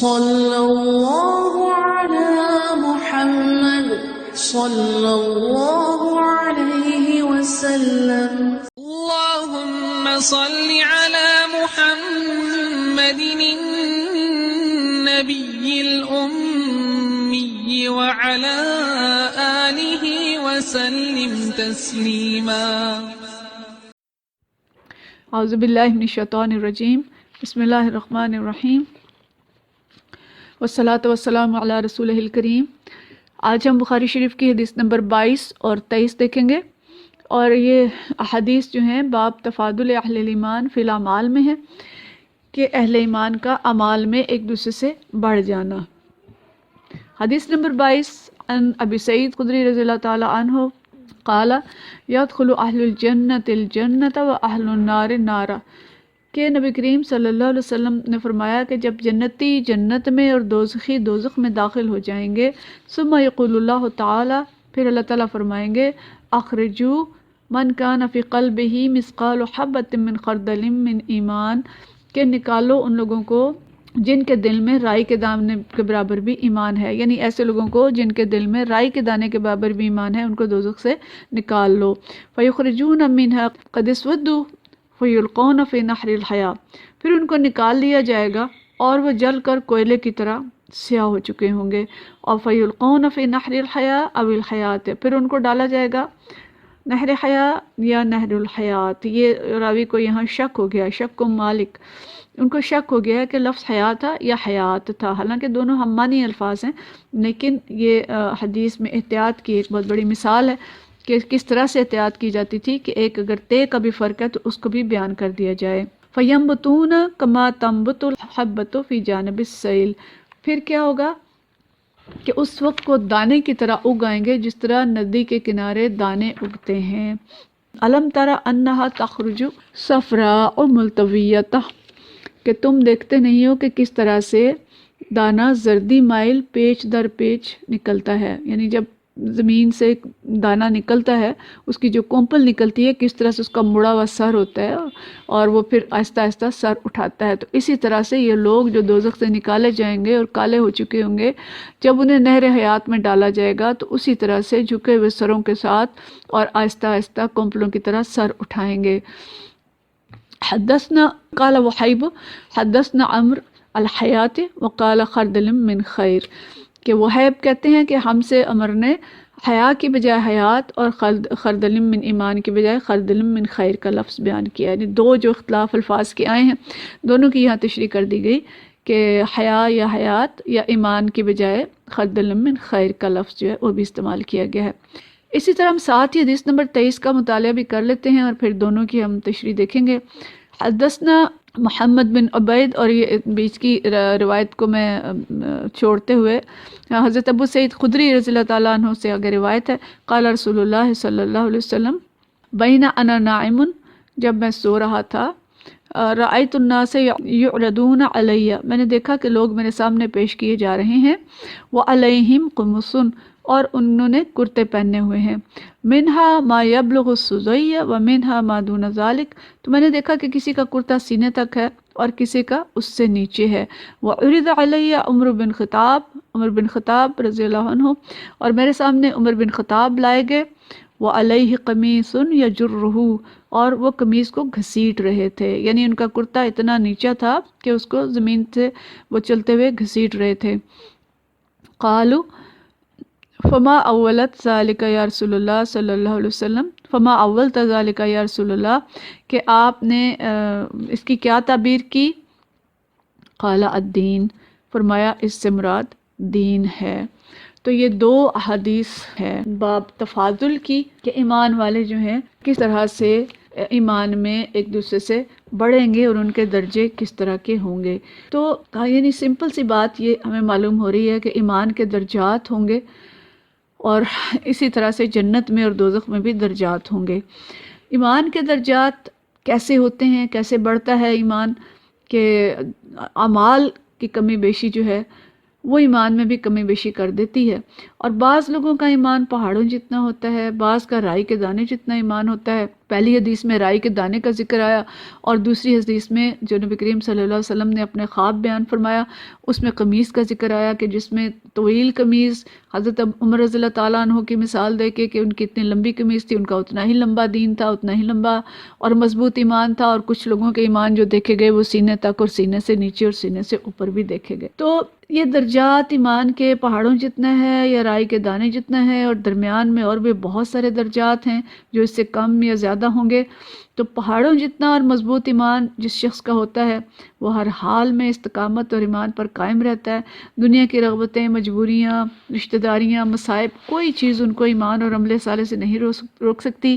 صلی اللہ علی محمد صلی اللہ علیہ وسلم. اللهم صل على محمد النبي الأمي وعلى آله وسلم تسليما. اعوذ باللہ من الشیطان الرجیم. بسم اللہ الرحمن الرحیم. والصلاۃ والسلام علی رسولہ الکریم. آج ہم بخاری شریف کی حدیث نمبر 22 اور 23 دیکھیں گے، اور یہ احادیث جو ہیں باب تفاضل اہل الایمان فی الاعمال میں ہے کہ اہل ایمان کا اعمال میں ایک دوسرے سے بڑھ جانا. حدیث نمبر 22 عن ابی سعید خدری رضی اللہ تعالی عنہ قال یدخل اہل الجنت الجنت و اہل النار النار، کہ نبی کریم صلی اللہ علیہ وسلم نے فرمایا کہ جب جنتی جنت میں اور دوزخی دوزخ میں داخل ہو جائیں گے، ثم یقول اللہ تعالی، پھر اللہ تعالیٰ فرمائیں گے اخرجو من کان فی قلبہ مثقال حبۃ من خردل من ایمان، کہ نکالو ان لوگوں کو جن کے دل میں رائی کے دانے کے برابر بھی ایمان ہے، یعنی ایسے لوگوں کو جن کے دل میں رائی کے دانے کے برابر بھی ایمان ہے، ان کو دوزخ سے نکال لو. فیخرجون منها قد اسودوا فیلقون فی نحر الحیاء، پھر ان کو نکال لیا جائے گا اور وہ جل کر کوئلے کی طرح سیاہ ہو چکے ہوں گے. اور فیلقون فی نحر الحیاء او الحیات، پھر ان کو ڈالا جائے گا نہر حیاء یا نہر الحیات. یہ راوی کو یہاں شک ہو گیا، شک کو مالک، ان کو شک ہو گیا کہ لفظ حیات تھا یا حیات تھا، حالانکہ دونوں ہم معنی الفاظ ہیں، لیکن یہ حدیث میں احتیاط کی ایک بہت بڑی مثال ہے کہ کس طرح سے احتیاط کی جاتی تھی کہ ایک اگر تے کا بھی فرق ہے تو اس کو بھی بیان کر دیا جائے. فَيَنبُتُونَ كَمَا تَنبُتُ الْحَبَّةُ فِي جَانِبِ السَّيْلِ، پھر کیا ہوگا کہ اس وقت کو دانے کی طرح اگ آئیں گے جس طرح ندی کے کنارے دانے اگتے ہیں. أَلَمْ تَرَ أَنَّهَا تَخْرُجُ صَفْرَاءُ مُلْتَوِيَّةً، کہ تم دیکھتے نہیں ہو کہ کس طرح سے دانہ زردی مائل پیچ در پیچ نکلتا ہے، یعنی جب زمین سے دانہ نکلتا ہے اس کی جو کومپل نکلتی ہے کس طرح سے اس کا مڑا ہوا سر ہوتا ہے اور وہ پھر آہستہ آہستہ سر اٹھاتا ہے. تو اسی طرح سے یہ لوگ جو دوزخ سے نکالے جائیں گے اور کالے ہو چکے ہوں گے، جب انہیں نہر حیات میں ڈالا جائے گا تو اسی طرح سے جھکے ہوئے سروں کے ساتھ اور آہستہ آہستہ کومپلوں کی طرح سر اٹھائیں گے. حدثنا قال وحیب حدثنا عمرو الحیات وقال خردل من خیر، کہ وحیب کہتے ہیں کہ ہم سے عمر نے حیا کی بجائے حیات اور خردل من ایمان کی بجائے خردل من خیر کا لفظ بیان کیا، یعنی دو جو اختلاف الفاظ کے آئے ہیں دونوں کی یہاں تشریح کر دی گئی کہ حیا یا حیات یا ایمان کی بجائے خردل من خیر کا لفظ جو ہے وہ بھی استعمال کیا گیا ہے. اسی طرح ہم ساتھ ہی حدیث نمبر 23 کا مطالعہ بھی کر لیتے ہیں اور پھر دونوں کی ہم تشریح دیکھیں گے. حدثنا محمد بن عبید، اور یہ بیچ کی روایت کو میں چھوڑتے ہوئے حضرت ابو سعید خدری رضی اللہ تعالیٰ عنہ سے آگے روایت ہے. قال رسول اللہ صلی اللہ علیہ وسلم بین انا نائم، جب میں سو رہا تھا، رأیت الناس یعرضون علی، میں نے دیکھا کہ لوگ میرے سامنے پیش کیے جا رہے ہیں، وعلیہم قمص، اور انہوں نے کرتے پہنے ہوئے ہیں، منہا ما یبلغ السدی ومنہا ما دون ذالک، تو میں نے دیکھا کہ کسی کا کرتا سینے تک ہے اور کسی کا اس سے نیچے ہے. وعرض علی عمر بن خطاب رضی اللہ عنہ، اور میرے سامنے عمر بن خطاب لائے گئے، وعلیہ قمیص یجرہ، اور وہ قمیص کو گھسیٹ رہے تھے، یعنی ان کا کرتا اتنا نیچا تھا کہ اس کو زمین سے وہ چلتے ہوئے گھسیٹ رہے تھے. قالوا فما اولت ذالک یا رسول اللہ صلی اللہ علیہ وسلم، فما اولت ذالک یا رسول اللہ، کہ آپ نے اس کی کیا تعبیر کی؟ قال الدین، فرمایا اس سے مراد دین ہے. تو یہ دو احادیث ہے باب تفاضل کی کہ ایمان والے جو ہیں کس طرح سے ایمان میں ایک دوسرے سے بڑھیں گے اور ان کے درجے کس طرح کے ہوں گے. تو یعنی سمپل سی بات یہ ہمیں معلوم ہو رہی ہے کہ ایمان کے درجات ہوں گے اور اسی طرح سے جنت میں اور دوزخ میں بھی درجات ہوں گے. ایمان کے درجات کیسے ہوتے ہیں، کیسے بڑھتا ہے ایمان؟ کہ اعمال کی کمی بیشی جو ہے وہ ایمان میں بھی کمی بیشی کر دیتی ہے، اور بعض لوگوں کا ایمان پہاڑوں جتنا ہوتا ہے، بعض کا رائی کے دانے جتنا ایمان ہوتا ہے، پہلی حدیث میں رائی کے دانے کا ذکر آیا، اور دوسری حدیث میں جو نبی کریم صلی اللہ علیہ وسلم نے اپنے خواب بیان فرمایا اس میں قمیص کا ذکر آیا کہ جس میں طویل قمیص، حضرت عمر رضی اللہ تعالیٰ عنہ کی مثال دے کے کہ ان کی اتنی لمبی قمیص تھی، ان کا اتنا ہی لمبا دین تھا، اتنا ہی لمبا اور مضبوط ایمان تھا، اور کچھ لوگوں کے ایمان جو دیکھے گئے وہ سینے تک اور سینے سے نیچے اور سینے سے اوپر بھی دیکھے گئے۔ تو یہ درجات ایمان کے پہاڑوں جتنا ہے یا رائی کے دانے جتنا ہے، اور درمیان میں اور بھی بہت سارے درجات ہیں جو اس سے کم یا زیادہ ہوں گے۔ تو پہاڑوں جتنا اور مضبوط ایمان جس شخص کا ہوتا ہے وہ ہر حال میں استقامت اور ایمان پر قائم رہتا ہے۔ دنیا کی رغبتیں، مجبوریاں، رشتہ داریاں، مصائب، کوئی چیز ان کو ایمان اور عمل صالح سے نہیں روک سکتی۔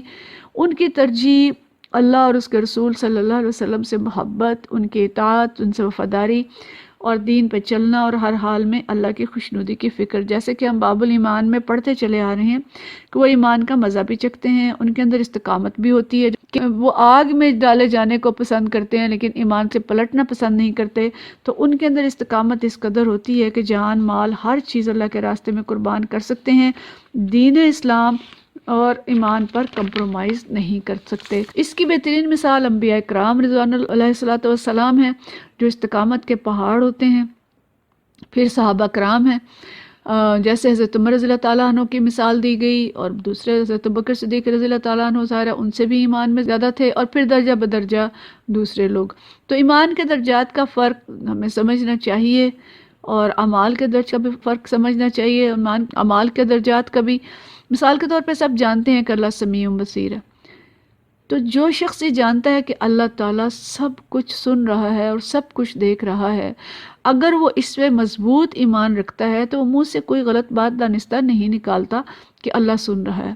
ان کی ترجیح اللہ اور اس کے رسول صلی اللہ علیہ وسلم سے محبت، ان کی اطاعت، ان سے وفاداری اور دین پہ چلنا، اور ہر حال میں اللہ کی خوشنودی کی فکر، جیسے کہ ہم باب الایمان میں پڑھتے چلے آ رہے ہیں کہ وہ ایمان کا مزہ بھی چکھتے ہیں، ان کے اندر استقامت بھی ہوتی ہے کہ وہ آگ میں ڈالے جانے کو پسند کرتے ہیں لیکن ایمان سے پلٹنا پسند نہیں کرتے۔ تو ان کے اندر استقامت اس قدر ہوتی ہے کہ جان مال ہر چیز اللہ کے راستے میں قربان کر سکتے ہیں، دین اسلام اور ایمان پر کمپرومائز نہیں کر سکتے۔ اس کی بہترین مثال انبیاء کرام رضوان اللہ علیہ الصلوۃ والسلام ہیں جو استقامت کے پہاڑ ہوتے ہیں۔ پھر صحابہ کرام ہیں، جیسے حضرت عمر رضی اللہ تعالیٰ عنہ کی مثال دی گئی، اور دوسرے حضرت ابوبکر صدیق رضی اللہ تعالیٰ عنہ ظاہر ہے ان سے بھی ایمان میں زیادہ تھے، اور پھر درجہ بدرجہ دوسرے لوگ۔ تو ایمان کے درجات کا فرق ہمیں سمجھنا چاہیے، اور اعمال کے درج کا بھی فرق سمجھنا چاہیے، اعمال کے درجات کا بھی۔ مثال کے طور پہ سب جانتے ہیں کہ اللہ سمیع بصیر ہے، تو جو شخص یہ جانتا ہے کہ اللہ تعالیٰ سب کچھ سن رہا ہے اور سب کچھ دیکھ رہا ہے، اگر وہ اس پہ مضبوط ایمان رکھتا ہے تو وہ منہ سے کوئی غلط بات دانستہ نہیں نکالتا کہ اللہ سن رہا ہے۔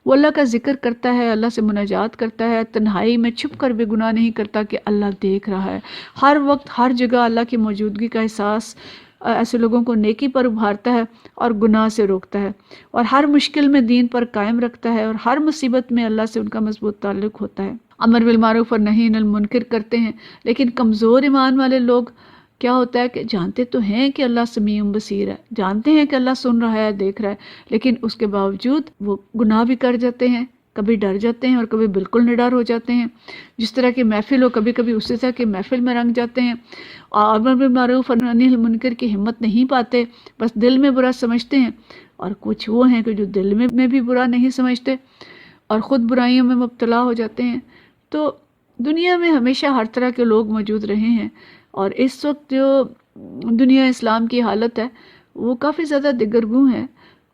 وہ اللہ کا ذکر کرتا ہے، اللہ سے مناجات کرتا ہے، تنہائی میں چھپ کر بھی گناہ نہیں کرتا کہ اللہ دیکھ رہا ہے۔ ہر وقت ہر جگہ اللہ کی موجودگی کا احساس ایسے لوگوں کو نیکی پر ابھارتا ہے اور گناہ سے روکتا ہے، اور ہر مشکل میں دین پر قائم رکھتا ہے، اور ہر مصیبت میں اللہ سے ان کا مضبوط تعلق ہوتا ہے۔ امر بالمعروف اور نہی عن المنکر کرتے ہیں، لیکن کمزور ایمان والے لوگ کیا ہوتا ہے کہ جانتے تو ہیں کہ اللہ سمیع بصیر ہے، جانتے ہیں کہ اللہ سن رہا ہے، دیکھ رہا ہے، لیکن اس کے باوجود وہ گناہ بھی کر جاتے ہیں، کبھی ڈر جاتے ہیں اور کبھی بالکل نڈر ہو جاتے ہیں۔ جس طرح کی محفل ہو کبھی کبھی اسی طرح کی محفل میں رنگ جاتے ہیں، اور امر بالمعروف اور نہی عن المنکر کی ہمت نہیں پاتے، بس دل میں برا سمجھتے ہیں۔ اور کچھ وہ ہیں کہ جو دل میں بھی برا نہیں سمجھتے اور خود برائیوں میں مبتلا ہو جاتے ہیں۔ تو دنیا میں ہمیشہ ہر طرح کے لوگ موجود رہے ہیں، اور اس وقت جو دنیا اسلام کی حالت ہے وہ کافی زیادہ دگرگوں ہے۔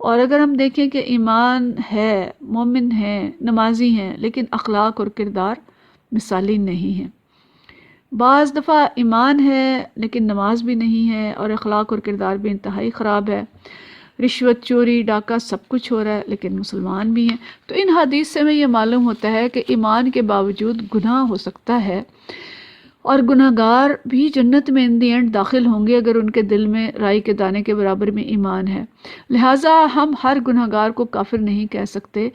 اور اگر ہم دیکھیں کہ ایمان ہے، مومن ہیں، نمازی ہیں، لیکن اخلاق اور کردار مثالی نہیں ہیں۔ بعض دفعہ ایمان ہے لیکن نماز بھی نہیں ہے، اور اخلاق اور کردار بھی انتہائی خراب ہے، رشوت، چوری، ڈاکہ سب کچھ ہو رہا ہے لیکن مسلمان بھی ہیں۔ تو ان حدیث سے ہمیں یہ معلوم ہوتا ہے کہ ایمان کے باوجود گناہ ہو سکتا ہے، اور گناہ گار بھی جنت میں ان دی اینڈ داخل ہوں گے اگر ان کے دل میں رائی کے دانے کے برابر میں ایمان ہے۔ لہٰذا ہم ہر گناہ گار کو کافر نہیں کہہ سکتے،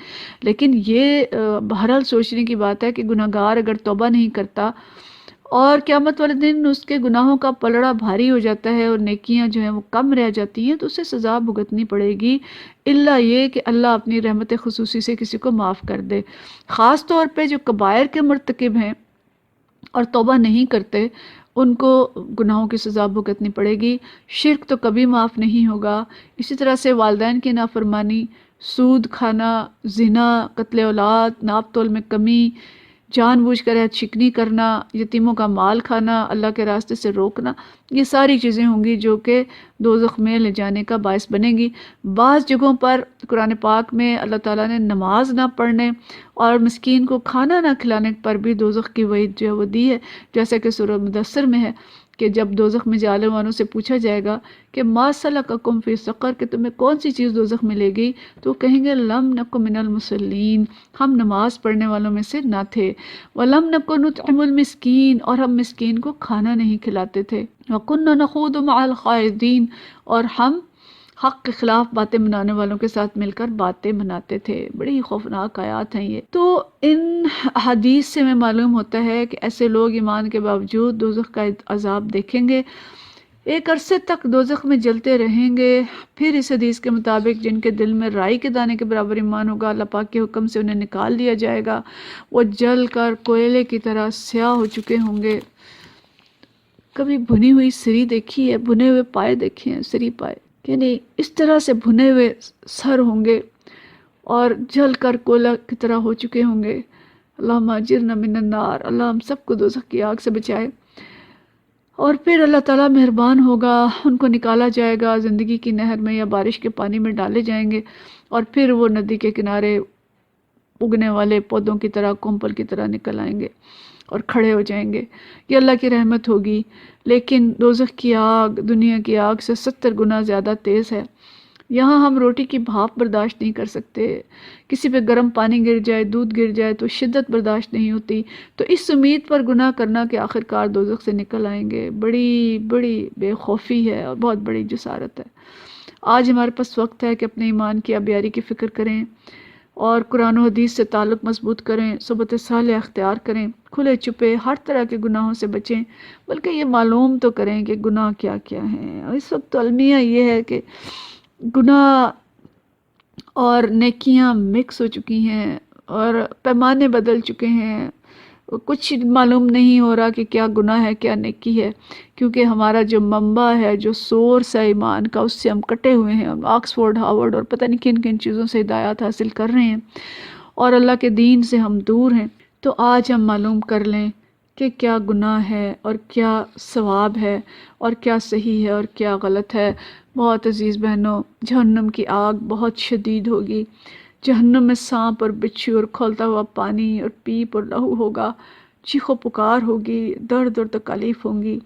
لیکن یہ بہرحال سوچنے کی بات ہے کہ گناہ گار اگر توبہ نہیں کرتا اور قیامت والے دن اس کے گناہوں کا پلڑا بھاری ہو جاتا ہے اور نیکیاں جو ہیں وہ کم رہ جاتی ہیں، تو اسے سزا بھگتنی پڑے گی، الا یہ کہ اللہ اپنی رحمت خصوصی سے کسی کو معاف کر دے۔ خاص طور پہ جو کبائر کے مرتکب ہیں اور توبہ نہیں کرتے، ان کو گناہوں کی سزا بھگتنی پڑے گی۔ شرک تو کبھی معاف نہیں ہوگا، اسی طرح سے والدین کی نافرمانی، سود کھانا، زنا، قتل اولاد، ناپ تول میں کمی، جان بوجھ کر عہد شکنی کرنا، یتیموں کا مال کھانا، اللہ کے راستے سے روکنا، یہ ساری چیزیں ہوں گی جو کہ دوزخ میں لے جانے کا باعث بنے گی۔ بعض جگہوں پر قرآن پاک میں اللہ تعالیٰ نے نماز نہ پڑھنے اور مسکین کو کھانا نہ کھلانے پر بھی دوزخ کی وعید جو ہے وہ دی ہے، جیسا کہ سورہ مدثر میں ہے کہ جب دوزخ میں جانے والوں سے پوچھا جائے گا کہ ما سلککم فی سقر، کہ تمہیں کون سی چیز دوزخ میں لے گئی، تو وہ کہیں گے لم نک من المصلین، ہم نماز پڑھنے والوں میں سے نہ تھے، ولم نک نطعم المسکین، اور ہم مسکین کو کھانا نہیں کھلاتے تھے، وکنا نخوض مع الخائضین، اور ہم حق کے خلاف باتیں منانے والوں کے ساتھ مل کر باتیں مناتے تھے۔ بڑی خوفناک آیات ہیں یہ۔ تو ان حدیث سے ہمیں معلوم ہوتا ہے کہ ایسے لوگ ایمان کے باوجود دوزخ کا عذاب دیکھیں گے۔ ایک عرصے تک دوزخ میں جلتے رہیں گے۔ پھر اس حدیث کے مطابق جن کے دل میں رائی کے دانے کے برابر ایمان ہوگا، اللہ پاک کے حکم سے انہیں نکال دیا جائے گا، وہ جل کر کوئلے کی طرح سیاہ ہو چکے ہوں گے۔ کبھی بھنی ہوئی سری دیکھی ہے، بھنے ہوئے پائے دیکھے ہیں، سری پائے، یعنی اس طرح سے بھنے ہوئے سر ہوں گے اور جل کر کوئلہ کی طرح ہو چکے ہوں گے۔ اللہم اجرنا من النار، اللہ ہم سب کو دوزخ کی آگ سے بچائے۔ اور پھر اللہ تعالیٰ مہربان ہوگا، ان کو نکالا جائے گا، زندگی کی نہر میں یا بارش کے پانی میں ڈالے جائیں گے، اور پھر وہ ندی کے کنارے اگنے والے پودوں کی طرح، کومپل کی طرح نکل آئیں گے اور کھڑے ہو جائیں گے۔ یہ اللہ کی رحمت ہوگی، لیکن دوزخ کی آگ دنیا کی آگ سے 70 گنا زیادہ تیز ہے۔ یہاں ہم روٹی کی بھاپ برداشت نہیں کر سکتے، کسی پہ گرم پانی گر جائے، دودھ گر جائے تو شدت برداشت نہیں ہوتی، تو اس امید پر گناہ کرنا کہ آخر کار دوزخ سے نکل آئیں گے، بڑی بڑی بے خوفی ہے اور بہت بڑی جسارت ہے۔ آج ہمارے پاس وقت ہے کہ اپنے ایمان کی آبیاری کی فکر کریں اور قرآن و حدیث سے تعلق مضبوط کریں، صحبت صالحہ اختیار کریں، کھلے چھپے ہر طرح کے گناہوں سے بچیں، بلکہ یہ معلوم تو کریں کہ گناہ کیا کیا ہیں۔ اور اس وقت تو المیہ یہ ہے کہ گناہ اور نیکیاں مکس ہو چکی ہیں اور پیمانے بدل چکے ہیں، کچھ معلوم نہیں ہو رہا کہ کیا گناہ ہے کیا نیکی ہے، کیونکہ ہمارا جو منبع ہے، جو سورس ہے ایمان کا، اس سے ہم کٹے ہوئے ہیں، ہم آکسفورڈ، ہارورڈ اور پتہ نہیں کن کن چیزوں سے ہدایات حاصل کر رہے ہیں اور اللہ کے دین سے ہم دور ہیں۔ تو آج ہم معلوم کر لیں کہ کیا گناہ ہے اور کیا ثواب ہے اور کیا صحیح ہے اور کیا غلط ہے۔ بہت عزیز بہنوں، جہنم کی آگ بہت شدید ہوگی، جہنم میں سانپ اور بچھو اور کھولتا ہوا پانی اور پیپ اور لہو ہوگا، چیخ و پکار ہوگی، درد اور تکالیف ہوں گی۔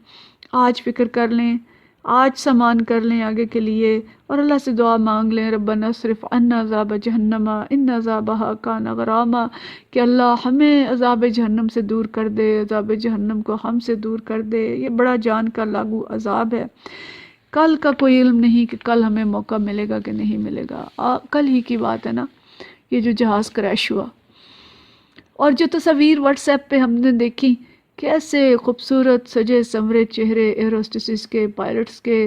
آج فکر کر لیں، آج سامان کر لیں آگے کے لیے، اور اللہ سے دعا مانگ لیں، ربنا اصرف عنا عذاب جہنم ان عذابها کان غراما، کہ اللہ ہمیں عذاب جہنم سے دور کر دے، عذاب جہنم کو ہم سے دور کر دے۔ یہ بڑا جان کا لاگو عذاب ہے، کل کا کوئی علم نہیں کہ کل ہمیں موقع ملے گا کہ نہیں ملے گا۔ کل ہی کی بات ہے نا، یہ جو جہاز کریش ہوا اور جو تصاویر واٹس ایپ پہ ہم نے دیکھی، کیسے خوبصورت سجے سنورے چہرے ایئر ہوسٹسز کے، پائلٹس کے،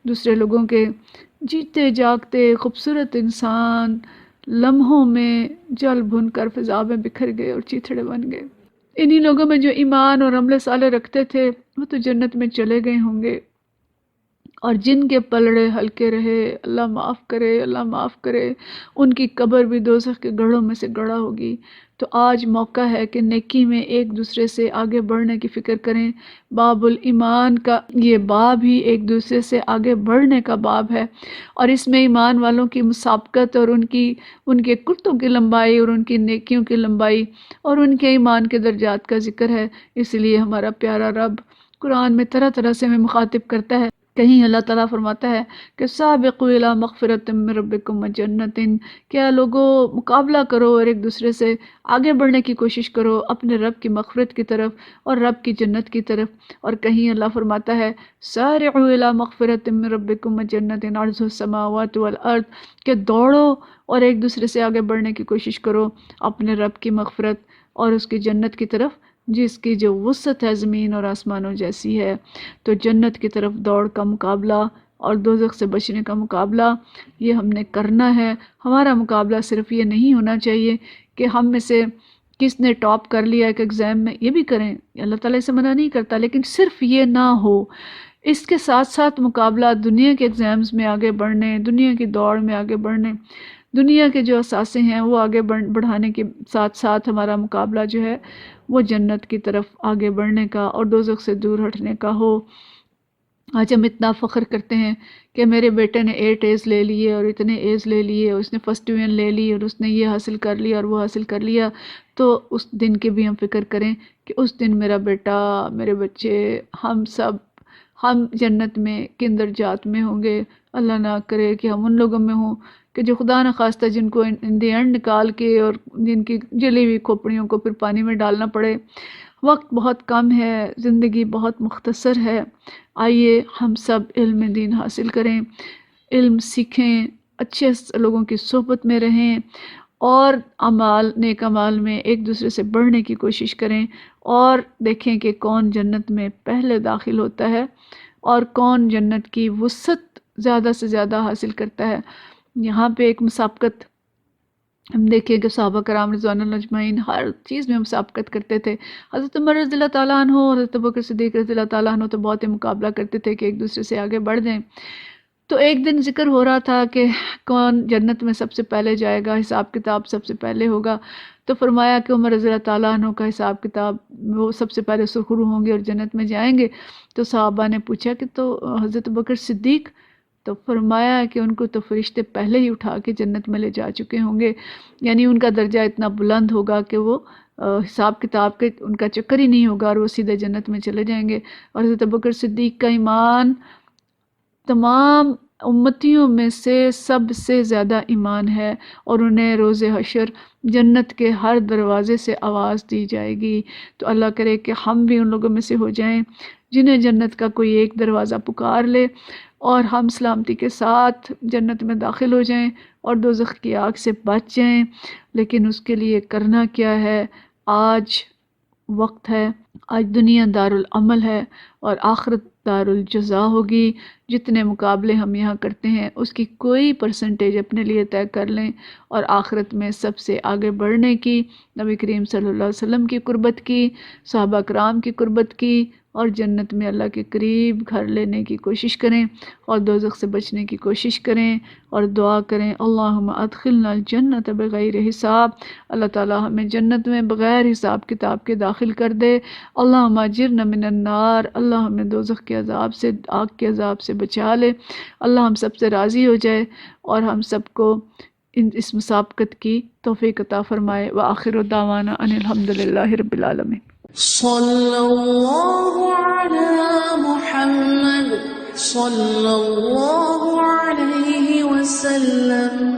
دوسرے لوگوں کے، جیتے جاگتے خوبصورت انسان لمحوں میں جل بھن کر فضا میں بکھر گئے اور چیتھڑے بن گئے۔ انہی لوگوں میں جو ایمان اور عمل صالح رکھتے تھے وہ تو جنت میں چلے گئے ہوں گے، اور جن کے پلڑے ہلکے رہے، اللہ معاف کرے، اللہ معاف کرے، ان کی قبر بھی دوزخ کے گڑھوں میں سے گڑھا ہوگی۔ تو آج موقع ہے کہ نیکی میں ایک دوسرے سے آگے بڑھنے کی فکر کریں۔ باب الایمان کا یہ باب ہی ایک دوسرے سے آگے بڑھنے کا باب ہے، اور اس میں ایمان والوں کی مسابقت اور ان کے کرتوں کی لمبائی اور ان کی نیکیوں کی لمبائی اور ان کے ایمان کے درجات کا ذکر ہے۔ اس لیے ہمارا پیارا رب قرآن میں طرح طرح سے ہمیں مخاطب کرتا ہے۔ کہیں اللہ تعالیٰ فرماتا ہے کہ سابقوا الی مغفرۃ من ربکم وجنۃ، کیا لوگوں مقابلہ کرو اور ایک دوسرے سے آگے بڑھنے کی کوشش کرو اپنے رب کی مغفرت کی طرف اور رب کی جنت کی طرف۔ اور کہیں اللہ فرماتا ہے سارعوا الی مغفرۃ من ربکم وجنۃ عرضها السماوات والارض، کہ دوڑو اور ایک دوسرے سے آگے بڑھنے کی کوشش کرو اپنے رب کی مغفرت اور اس کی جنت کی طرف، جس کی جو وسعت ہے زمین اور آسمانوں جیسی ہے۔ تو جنت کی طرف دوڑ کا مقابلہ اور دوزخ سے بچنے کا مقابلہ یہ ہم نے کرنا ہے۔ ہمارا مقابلہ صرف یہ نہیں ہونا چاہیے کہ ہم میں سے کس نے ٹاپ کر لیا ایک ایگزام میں، یہ بھی کریں، اللہ تعالیٰ اسے منع نہیں کرتا، لیکن صرف یہ نہ ہو، اس کے ساتھ ساتھ مقابلہ دنیا کے ایگزامز میں آگے بڑھنے، دنیا کی دوڑ میں آگے بڑھنے، دنیا کے جو اثاثے ہیں وہ آگے بڑھانے کے ساتھ ساتھ ہمارا مقابلہ جو ہے وہ جنت کی طرف آگے بڑھنے کا اور دوزخ سے دور ہٹنے کا ہو۔ آج ہم اتنا فخر کرتے ہیں کہ میرے بیٹے نے 8 A's لے لیے اور اتنے A's لے لیے، اس نے فرسٹ ڈویژن لے لی اور اس نے یہ حاصل کر لیا اور وہ حاصل کر لیا، تو اس دن کی بھی ہم فکر کریں کہ اس دن میرا بیٹا، میرے بچے، ہم جنت میں کن درجات میں ہوں گے۔ اللہ نہ کرے کہ ہم ان لوگوں میں ہوں کہ جو خدا نخواستہ جن کو ان دی اینڈ نکال کے اور جن کی جلی ہوئی کھوپڑیوں کو پھر پانی میں ڈالنا پڑے۔ وقت بہت کم ہے، زندگی بہت مختصر ہے، آئیے ہم سب علم دین حاصل کریں، علم سیکھیں، اچھے لوگوں کی صحبت میں رہیں اور نیک اعمال میں ایک دوسرے سے بڑھنے کی کوشش کریں، اور دیکھیں کہ کون جنت میں پہلے داخل ہوتا ہے اور کون جنت کی وسعت زیادہ سے زیادہ حاصل کرتا ہے۔ یہاں پہ ایک مسابقت ہم دیکھیں کہ صحابہ کرام رضوان اللہ اجمعین ہر چیز میں مسابقت کرتے تھے۔ حضرت عمر رضی اللہ تعالیٰ عنہ اور حضرت ابوبکر صدیق رضی اللہ تعالیٰ عنہ تو بہت ہی مقابلہ کرتے تھے کہ ایک دوسرے سے آگے بڑھ جائیں۔ تو ایک دن ذکر ہو رہا تھا کہ کون جنت میں سب سے پہلے جائے گا، حساب کتاب سب سے پہلے ہوگا، تو فرمایا کہ عمر رضی اللہ تعالیٰ عنہ کا حساب کتاب وہ سب سے پہلے سرخرو ہوں گے اور جنت میں جائیں گے۔ تو صحابہ نے پوچھا کہ تو حضرت ابوبکر صدیق؟ تو فرمایا کہ ان کو تو فرشتے پہلے ہی اٹھا کے جنت میں لے جا چکے ہوں گے، یعنی ان کا درجہ اتنا بلند ہوگا کہ وہ حساب کتاب کے ان کا چکر ہی نہیں ہوگا اور وہ سیدھے جنت میں چلے جائیں گے۔ اور حضرت ابوبکر صدیق کا ایمان تمام امتیوں میں سے سب سے زیادہ ایمان ہے، اور انہیں روز حشر جنت کے ہر دروازے سے آواز دی جائے گی۔ تو اللہ کرے کہ ہم بھی ان لوگوں میں سے ہو جائیں جنہیں جنت کا کوئی ایک دروازہ پکار لے، اور ہم سلامتی کے ساتھ جنت میں داخل ہو جائیں اور دوزخ کی آگ سے بچ جائیں۔ لیکن اس کے لیے کرنا کیا ہے؟ آج وقت ہے، آج دنیا دارالعمل ہے اور آخرت دارالجزا ہوگی۔ جتنے مقابلے ہم یہاں کرتے ہیں اس کی کوئی پرسنٹیج اپنے لیے طے کر لیں، اور آخرت میں سب سے آگے بڑھنے کی، نبی کریم صلی اللہ علیہ وسلم کی قربت کی، صحابہ کرام کی قربت کی، اور جنت میں اللہ کے قریب گھر لینے کی کوشش کریں، اور دوزخ سے بچنے کی کوشش کریں، اور دعا کریں اللہم ادخلنا الجنت بغیر حساب، اللہ تعالی ہمیں جنت میں بغیر حساب کتاب کے داخل کر دے۔ اللہم اجرنا من النار، اللہ ہمیں دوزخ کے عذاب سے، آگ کے عذاب سے بچا لے۔ اللہ ہم سب سے راضی ہو جائے اور ہم سب کو اس مسابقت کی توفیق عطا فرمائے۔ وآخر دعوانا ان الحمدللہ رب العالمین۔ صلی اللہ علی محمد صلی اللہ علیہ وسلم۔